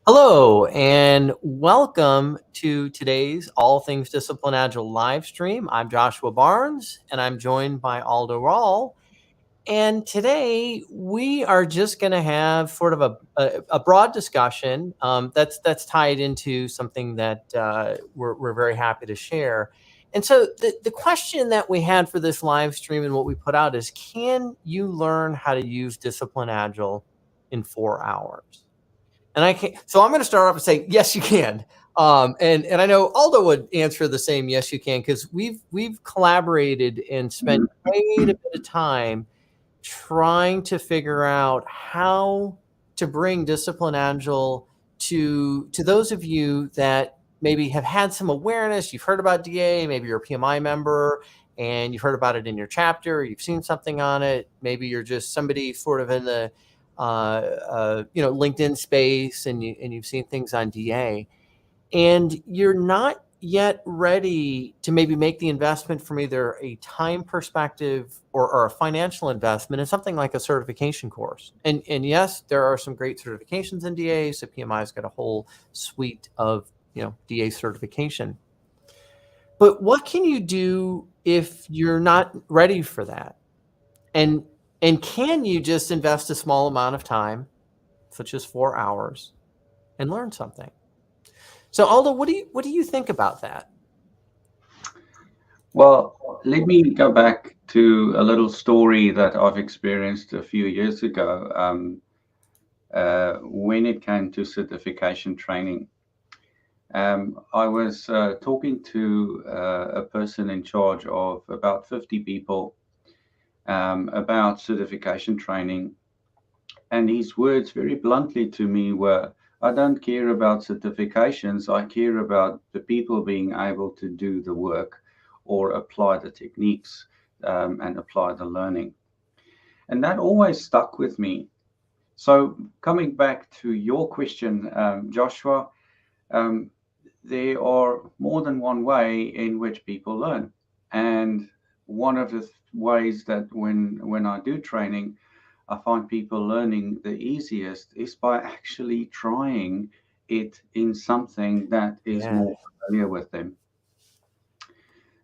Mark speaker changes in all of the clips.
Speaker 1: Hello and welcome to today's All Things Disciplined Agile live stream. I'm Joshua Barnes and I'm joined by Aldo Rall. And today we are just going to have sort of a broad discussion that's tied into something that we're very happy to share. And so the question that we had for this live stream and what we put out is, can you learn how to use Disciplined Agile in 4 hours? And I can't. So I'm going to start off and say, yes, you can. And I know Aldo would answer the same, yes, you can, because we've collaborated and spent quite a bit of time trying to figure out how to bring Discipline Agile to those of you that maybe have had some awareness. You've heard about DA, maybe you're a PMI member, and you've heard about it in your chapter. You've seen something on it. Maybe you're just somebody sort of in the LinkedIn space, and you've seen things on DA, and you're not yet ready to maybe make the investment from either a time perspective or a financial investment in something like a certification course. And yes, there are some great certifications in DA. So PMI's got a whole suite of DA certification. But what can you do if you're not ready for that? And can you just invest a small amount of time, such as 4 hours, and learn something? So Aldo, what do you think about that?
Speaker 2: Well, let me go back to a little story that I've experienced a few years ago when it came to certification training. I was talking to a person in charge of about 50 people about certification training. And his words very bluntly to me were, I don't care about certifications. I care about the people being able to do the work or apply the techniques and apply the learning. And that always stuck with me. So coming back to your question, Joshua, there are more than one way in which people learn. And one of the ways that when I do training, I find people learning the easiest is by actually trying it in something that is more familiar with them.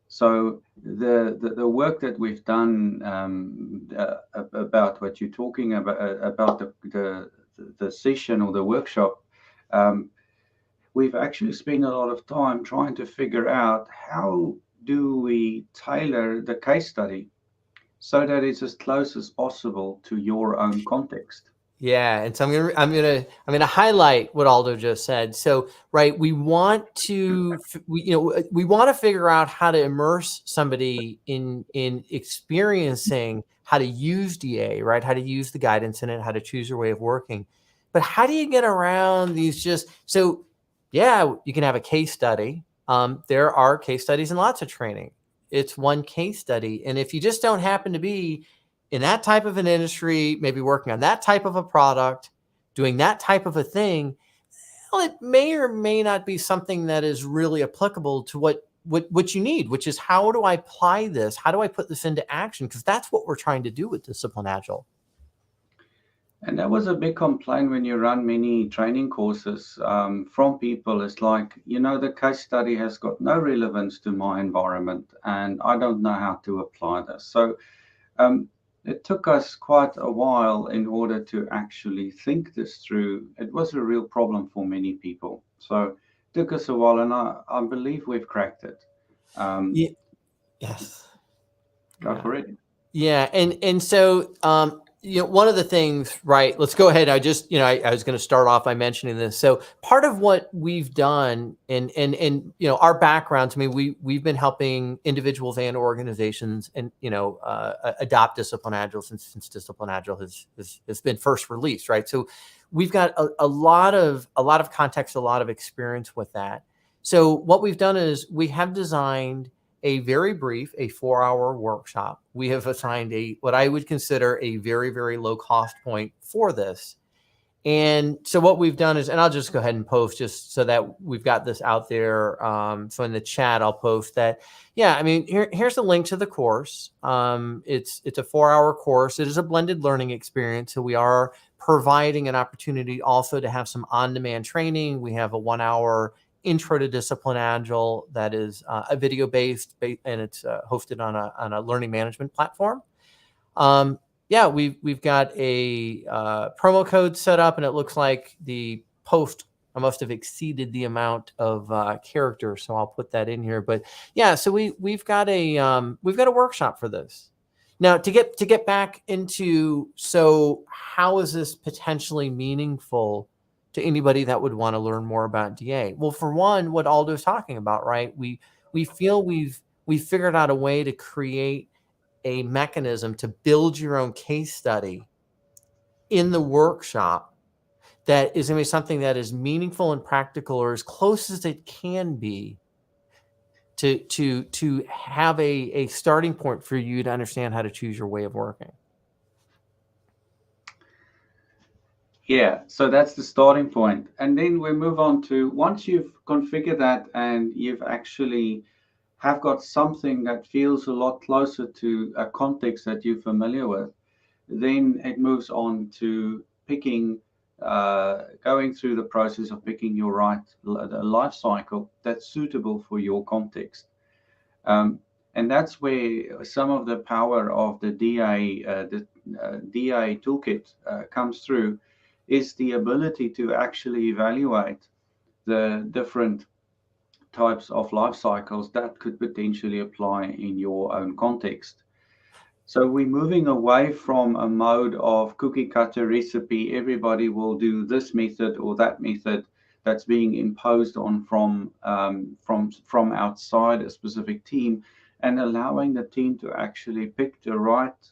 Speaker 2: So the work that we've done about what you're talking about the session or the workshop, we've actually spent a lot of time trying to figure out how do we tailor the case study so that it's as close as possible to your own context.
Speaker 1: Yeah, and so I'm gonna highlight what Aldo just said. So, right, we want to figure out how to immerse somebody in experiencing how to use DA, right? How to use the guidance in it, how to choose your way of working. But how do you get around these? Yeah, you can have a case study. There are case studies in lots of training. It's one case study, and if you just don't happen to be in that type of an industry, maybe working on that type of a product, doing that type of a thing, well, it may or may not be something that is really applicable to what you need, which is, how do I apply this? How do I put this into action? Because that's what we're trying to do with Disciplined Agile.
Speaker 2: And that was a big complaint when you run many training courses from people. It's like, the case study has got no relevance to my environment and I don't know how to apply this. So it took us quite a while in order to actually think this through. It was a real problem for many people. So it took us a while, and I believe we've cracked it.
Speaker 1: Yes.
Speaker 2: Go for it.
Speaker 1: Yeah, and so one of the things, right? Let's go ahead. I was going to start off by mentioning this. So part of what we've done, and our background, to me, we've been helping individuals and organizations, and adopt Disciplined Agile since Disciplined Agile has been first released, right? So we've got a lot of context, a lot of experience with that. So what we've done is we have designed a very brief, a 4-hour workshop. We have assigned what I would consider a very, very low cost point for this. And so what we've done is, and I'll just go ahead and post just so that we've got this out there. So in the chat, I'll post that. Yeah, I mean, here's the link to the course. It's a 4-hour course. It is a blended learning experience. So we are providing an opportunity also to have some on-demand training. We have a 1-hour intro to Disciplined Agile that is a video-based, and it's hosted on a learning management platform. Yeah, we've got a promo code set up, and it looks like the post I must have exceeded the amount of characters, so I'll put that in here. But yeah, so we've got a workshop for this. Now to get back into, so how is this potentially meaningful to anybody that would want to learn more about DA? Well, for one, what Aldo's talking about, right? We feel we've figured out a way to create a mechanism to build your own case study in the workshop that is going to be something that is meaningful and practical, or as close as it can be to have a starting point for you to understand how to choose your way of working.
Speaker 2: Yeah, so that's the starting point. And then we move on to, once you've configured that and you've actually have got something that feels a lot closer to a context that you're familiar with, then it moves on to picking, going through the process of picking your right life cycle that's suitable for your context. And that's where some of the power of the DA toolkit comes through, is the ability to actually evaluate the different types of life cycles that could potentially apply in your own context. So we're moving away from a mode of cookie cutter recipe. Everybody will do this method or that method that's being imposed on from outside a specific team, and allowing the team to actually pick the right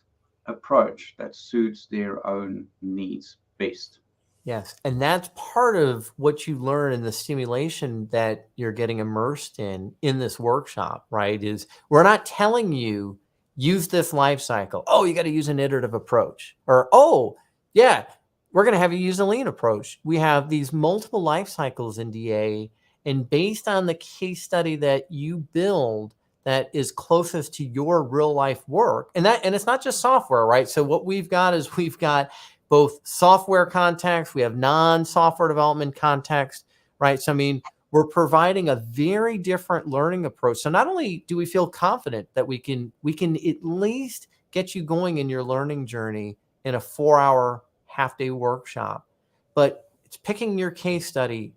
Speaker 2: approach that suits their own needs best.
Speaker 1: Yes, and that's part of what you learn in the simulation that you're getting immersed in this workshop, right? Is we're not telling you use this life cycle. Oh, you got to use an iterative approach, or oh, yeah, we're going to have you use a lean approach. We have these multiple life cycles in DA, and based on the case study that you build that is closest to your real life work, and it's not just software, right? So what we've got is we've got both software context, we have non-software development context, right? So, I mean, we're providing a very different learning approach. So not only do we feel confident that we can at least get you going in your learning journey in a 4-hour half-day workshop, but it's picking your case study,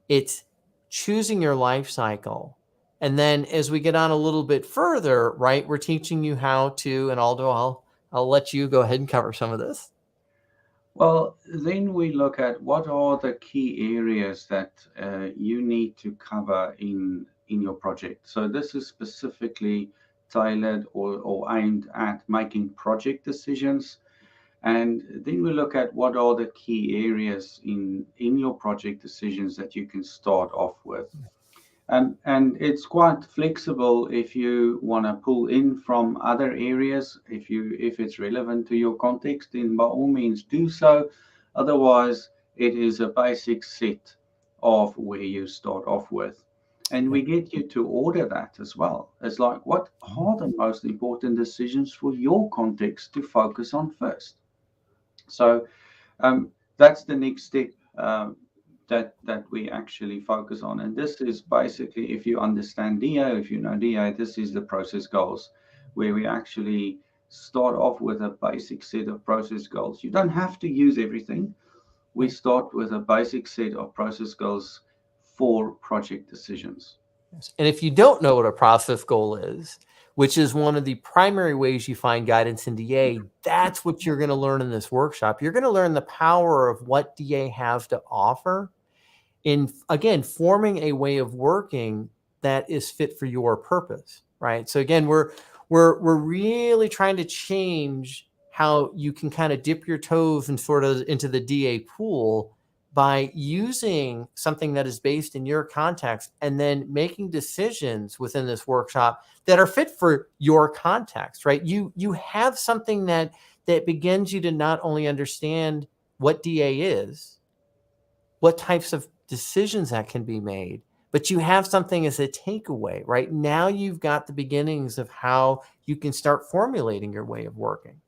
Speaker 1: it's choosing your life cycle. And then as we get on a little bit further, right, we're teaching you how to, and Aldo, I'll let you go ahead and cover some of this.
Speaker 2: Well, then we look at what are the key areas that you need to cover in your project. So this is specifically tailored or aimed at making project decisions. And then we look at what are the key areas in your project decisions that you can start off with. And it's quite flexible if you want to pull in from other areas. If it's relevant to your context, then by all means do so. Otherwise, it is a basic set of where you start off with. And we get you to order that as well. It's like, what are the most important decisions for your context to focus on first? So that's the next step that we actually focus on. And this is basically, if you understand DA, if you know DA, this is the process goals, where we actually start off with a basic set of process goals. You don't have to use everything. We start with a basic set of process goals for project decisions.
Speaker 1: And if you don't know what a process goal is, which is one of the primary ways you find guidance in DA, that's what you're going to learn in this workshop. You're going to learn the power of what DA has to offer in, again, forming a way of working that is fit for your purpose, right? So again, we're really trying to change how you can kind of dip your toes and sort of into the DA pool by using something that is based in your context and then making decisions within this workshop that are fit for your context, right? You have something that begins you to not only understand what DA is, what types of decisions that can be made, but you have something as a takeaway, right? Now you've got the beginnings of how you can start formulating your way of working.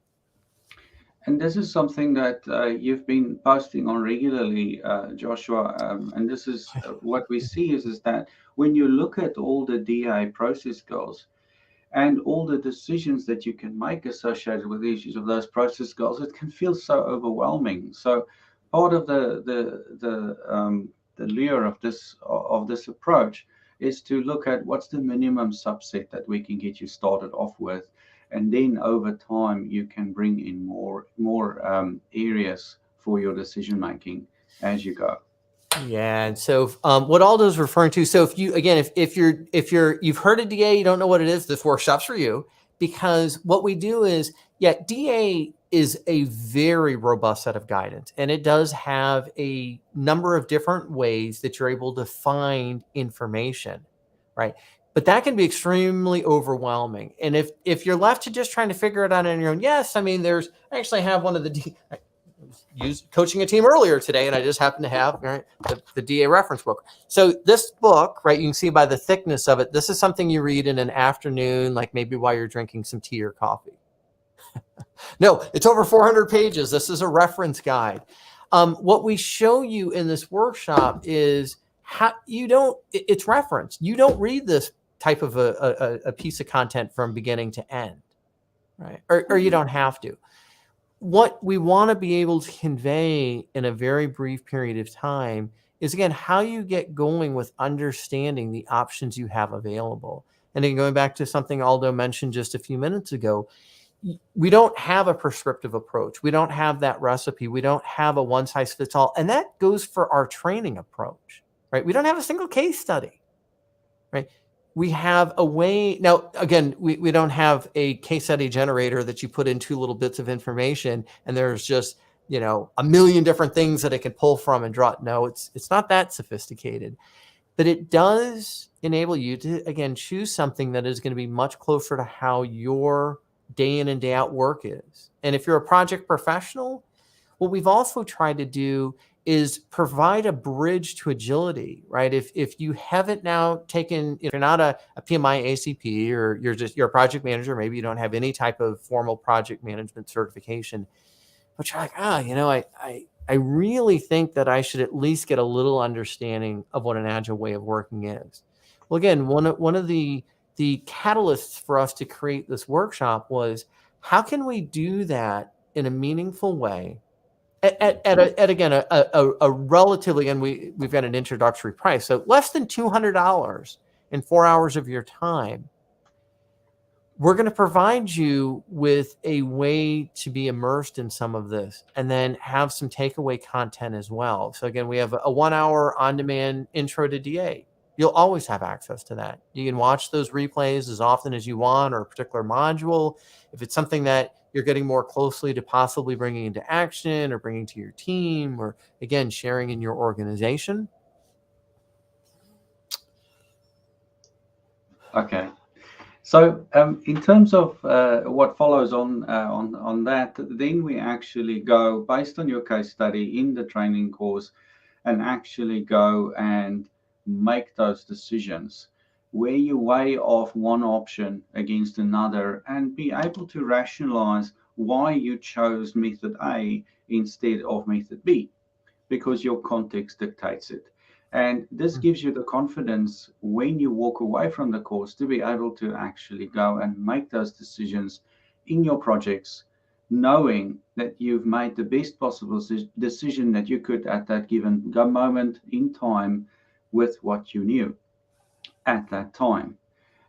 Speaker 2: And this is something that you've been posting on regularly, Joshua. And this is what we see is that when you look at all the DA process goals and all the decisions that you can make associated with the issues of those process goals, it can feel so overwhelming. So part of the lure of this approach is to look at what's the minimum subset that we can get you started off with, and then over time you can bring in more areas for your decision making as you go.
Speaker 1: Yeah, and so what Aldo's referring to. So if you again, if you've heard of DA, you don't know what it is. This workshop's for you, because what we do is, yeah, DA is a very robust set of guidance, and it does have a number of different ways that you're able to find information, right? But that can be extremely overwhelming. And if you're left to just trying to figure it out on your own, yes, I mean, I actually have one of the used coaching a team earlier today, and I just happened to have the DA reference book. So this book, right, you can see by the thickness of it, this is something you read in an afternoon, like maybe while you're drinking some tea or coffee. No, it's over 400 pages. This is a reference guide. What we show you in this workshop is how it's reference. You don't read this type of a piece of content from beginning to end, right? Or you don't have to. What we want to be able to convey in a very brief period of time is, again, how you get going with understanding the options you have available. And then going back to something Aldo mentioned just a few minutes ago, we don't have a prescriptive approach. We don't have that recipe. We don't have a one size fits all. And that goes for our training approach, right? We don't have a single case study, right? We have a way now, again, we don't have a case study generator that you put in two little bits of information and there's just, a million different things that it can pull from and draw. No, it's not that sophisticated, but it does enable you to, again, choose something that is going to be much closer to how your day in and day out work is. And if you're a project professional, what we've also tried to do is provide a bridge to agility, right? If you haven't now taken, if you're not a PMI ACP, or you're a project manager, maybe you don't have any type of formal project management certification, but you're like, I really think that I should at least get a little understanding of what an agile way of working is. Well, again, one of the catalysts for us to create this workshop was, how can we do that in a meaningful way at again a relatively, and we've got an introductory price, so less than $200 in 4 hours of your time. We're going to provide you with a way to be immersed in some of this and then have some takeaway content as well. So again, we have a 1 hour on-demand intro to DA. You'll always have access to that. You can watch those replays as often as you want, or a particular module. If it's something that you're getting more closely to possibly bringing into action or bringing to your team, or again, sharing in your organization.
Speaker 2: Okay. So in terms of what follows on that, then we actually go based on your case study in the training course and actually go and make those decisions where you weigh off one option against another and be able to rationalize why you chose method A instead of method B, because your context dictates it. And this gives you the confidence when you walk away from the course to be able to actually go and make those decisions in your projects, knowing that you've made the best possible decision that you could at that given moment in time with what you knew at that time.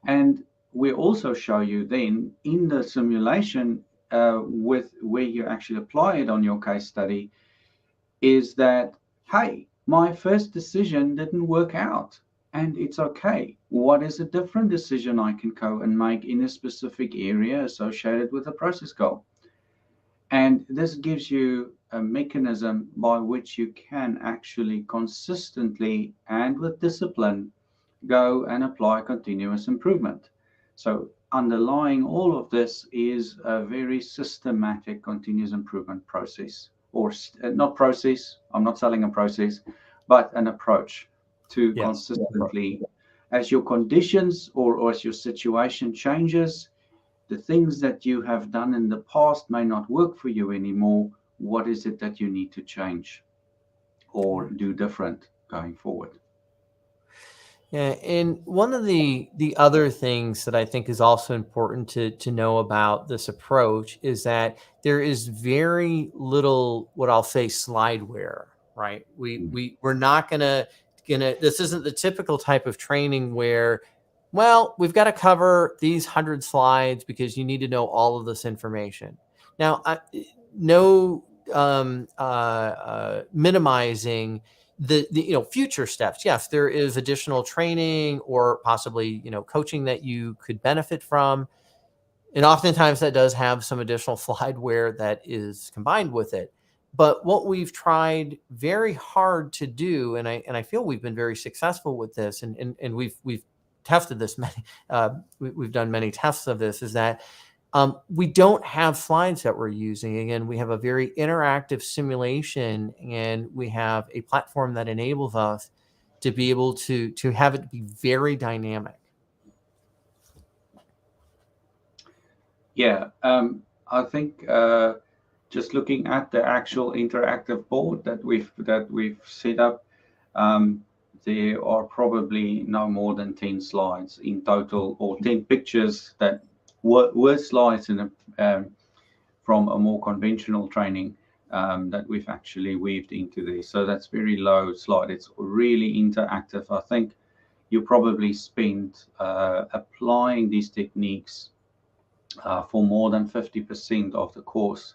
Speaker 2: And we also show you then in the simulation with where you actually apply it on your case study, is that, hey, my first decision didn't work out and it's okay. What is a different decision I can go and make in a specific area associated with a process goal? And this gives you a mechanism by which you can actually consistently and with discipline go and apply continuous improvement. So underlying all of this is a very systematic continuous improvement process, or not process, I'm not selling a process, but an approach to consistently, as your conditions or as your situation changes, the things that you have done in the past may not work for you anymore. What is it that you need to change or do different going forward?
Speaker 1: Yeah, and one of the other things that I think is also important to know about this approach is that there is very little what I'll say slideware, right?
Speaker 2: Mm.
Speaker 1: We're not gonna this isn't the typical type of training where, well, we've got to cover these 100 slides because you need to know all of this information. Now, no minimizing the future steps. Yes, there is additional training or possibly coaching that you could benefit from, and oftentimes that does have some additional slideware that is combined with it. But what we've tried very hard to do, and I feel we've been very successful with this, and we've tested this many, we've done many tests of this, is that we don't have slides that we're using. Again, we have a very interactive simulation, and we have a platform that enables us to be able to have it be very dynamic.
Speaker 2: Yeah, I think just looking at the actual interactive board that we've set up, there are probably no more than 10 slides in total, or 10 pictures that were slides in from a more conventional training that we've actually weaved into this. So that's very low slide. It's really interactive. I think you probably spend applying these techniques for more than 50% of the course.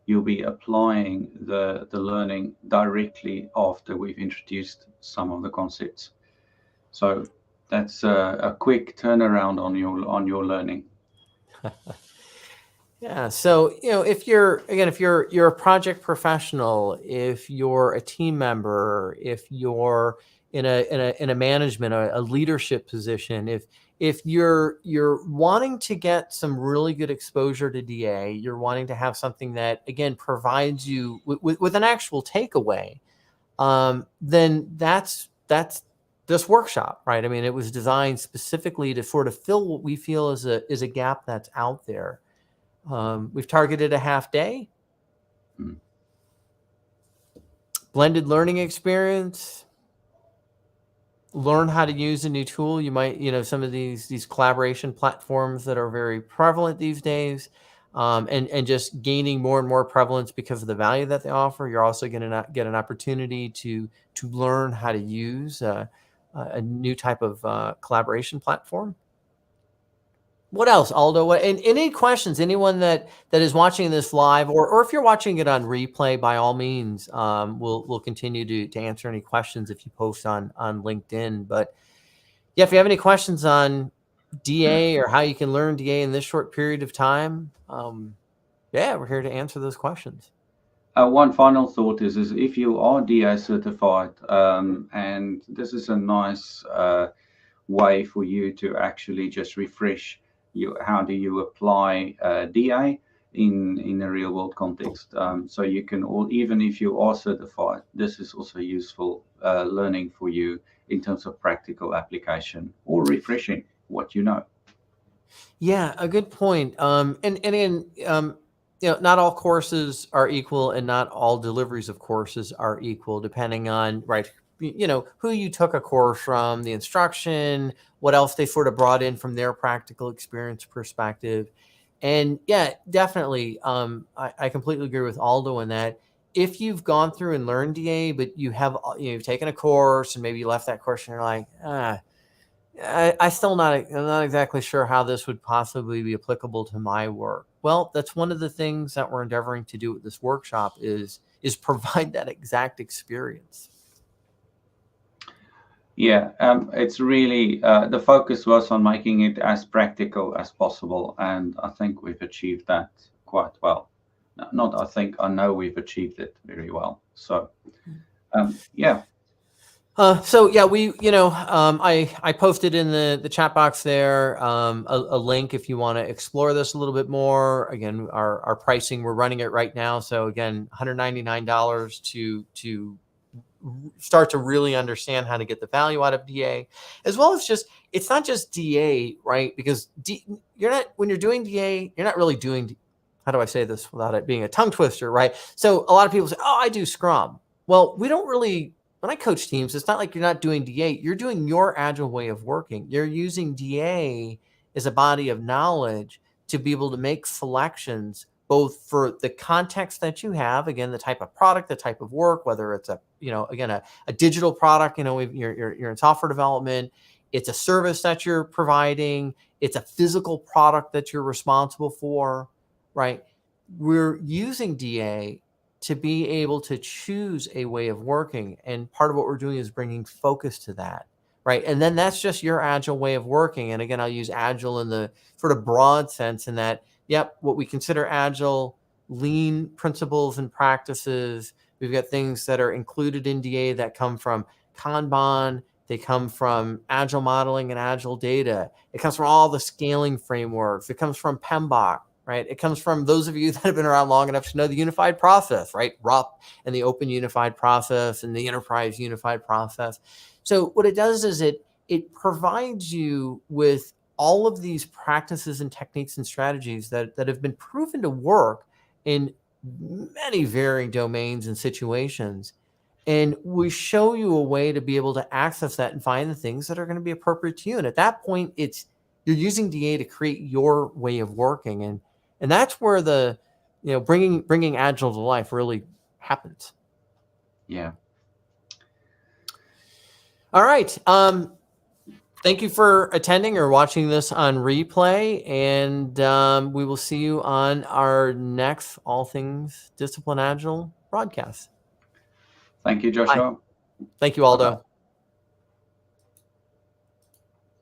Speaker 2: You'll be applying the learning directly after we've introduced some of the concepts. So that's a quick turnaround on your learning.
Speaker 1: Yeah. So, if you're a project professional, if you're a team member, if you're in a management, a leadership position, if you're wanting to get some really good exposure to DA, you're wanting to have something that again provides you with an actual takeaway, then that's this workshop, right? I mean, it was designed specifically to sort of fill what we feel is a gap that's out there. We've targeted a half day, blended learning experience, learn how to use a new tool. You might, some of these collaboration platforms that are very prevalent these days, and just gaining more and more prevalence because of the value that they offer. You're also going to get an opportunity to learn how to use a new type of collaboration platform. What else, Aldo? And any questions? Anyone that is watching this live, or if you're watching it on replay, by all means, we'll continue to answer any questions if you post on LinkedIn. But yeah, if you have any questions on DA or how you can learn DA in this short period of time, yeah, we're here to answer those questions.
Speaker 2: One final thought is if you are DA certified, and this is a nice way for you to actually just refresh how do you apply DA in a real world context. So you can even if you are certified, this is also useful learning for you in terms of practical application or refreshing what you know.
Speaker 1: Yeah, a good point. And in not all courses are equal, and not all deliveries of courses are equal, depending on who you took a course from, the instruction, what else they sort of brought in from their practical experience perspective. And yeah, definitely, I completely agree with Aldo in that. If you've gone through and learned DA, but you've taken a course and maybe you left that course and you're like, I'm not exactly sure how this would possibly be applicable to my work. Well, that's one of the things that we're endeavoring to do with this workshop is provide that exact experience.
Speaker 2: Yeah, it's really the focus was on making it as practical as possible, and I think we've achieved that quite well. Not I think, I know we've achieved it very well. So, yeah.
Speaker 1: So yeah, I posted in the chat box there a link if you want to explore this a little bit more. Again, our pricing, we're running it right now. So again, $199 to start to really understand how to get the value out of DA, as well as just, it's not just DA, right? Because when you're doing DA, you're not really doing, how do I say this without it being a tongue twister, right? So a lot of people say, oh, I do Scrum. Well, we don't really, when I coach teams, it's not like you're not doing DA, you're doing your agile way of working. You're using DA as a body of knowledge to be able to make selections both for the context that you have, again, the type of product, the type of work, whether it's a digital product, you're in software development, it's a service that you're providing, it's a physical product that you're responsible for, right? We're using DA to be able to choose a way of working. And part of what we're doing is bringing focus to that, right? And then that's just your agile way of working. And again, I'll use agile in the sort of broad sense in that, yep, what we consider agile, lean principles and practices. We've got things that are included in DA that come from Kanban. They come from agile modeling and agile data. It comes from all the scaling frameworks. It comes from PMBOK, right? It comes from those of you that have been around long enough to know the unified process, right? RUP and the open unified process and the enterprise unified process. So what it does is it provides you with all of these practices and techniques and strategies that have been proven to work in many varying domains and situations. And we show you a way to be able to access that and find the things that are going to be appropriate to you. And at that point, you're using DA to create your way of working. And that's where the, bringing Agile to life really happens.
Speaker 2: Yeah.
Speaker 1: All right. Thank you for attending or watching this on replay, and we will see you on our next All Things Disciplined Agile broadcast.
Speaker 2: Thank you, Joshua.
Speaker 1: Bye. Thank you, Aldo.
Speaker 2: Bye-bye.